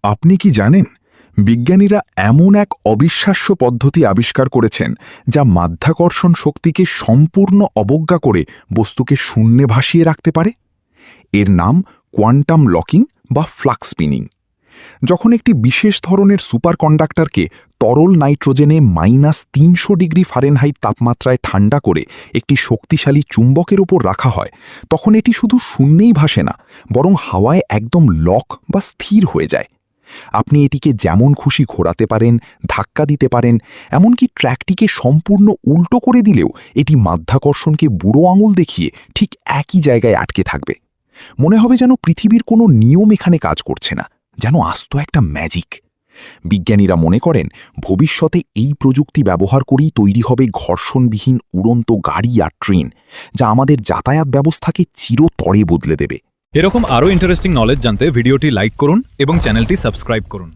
আপনি কি জানেন বিজ্ঞানীরা এমন এক অবিশ্বাস্য পদ্ধতি আবিষ্কার করেছেন যা মাধ্যাকর্ষণ শক্তিকে সম্পূর্ণ অবজ্ঞা করে বস্তুকে শূন্যে ভাসিয়ে রাখতে পারে? এর নাম কোয়ান্টাম লকিং বা ফ্লাক্স স্পিনিং। যখন একটি বিশেষ ধরনের সুপারকন্ডাক্টরকে তরল নাইট্রোজেনে -300 ডিগ্রি ফারেনহাইট তাপমাত্রায় ঠান্ডা করে একটি শক্তিশালী চুম্বকের ওপর রাখা হয়, তখন এটি শুধু শূন্যেই ভাসে না, বরং হাওয়ায় একদম লক বা স্থির হয়ে যায়। আপনি এটিকে যেমন খুশি ঘোরাতে পারেন, ধাক্কা দিতে পারেন, এমনকি ট্র্যাকটিকে সম্পূর্ণ উল্টো করে দিলেও এটি মাধ্যাকর্ষণকে বুড়ো আঙুল দেখিয়ে ঠিক একই জায়গায় আটকে থাকবে। মনে হবে যেন পৃথিবীর কোনো নিয়ম এখানে কাজ করছে না, যেন আস্ত একটা ম্যাজিক। বিজ্ঞানীরা মনে করেন ভবিষ্যতে এই প্রযুক্তি ব্যবহার করেই তৈরি হবে ঘর্ষণবিহীন উড়ন্ত গাড়ি আর ট্রেন, যা আমাদের যাতায়াত ব্যবস্থাকে চিরতরে বদলে দেবে। এরকম আরও ইন্টারেস্টিং নলেজ জানতে ভিডিওটি লাইক করুন এবং চ্যানেলটি সাবস্ক্রাইব করুন।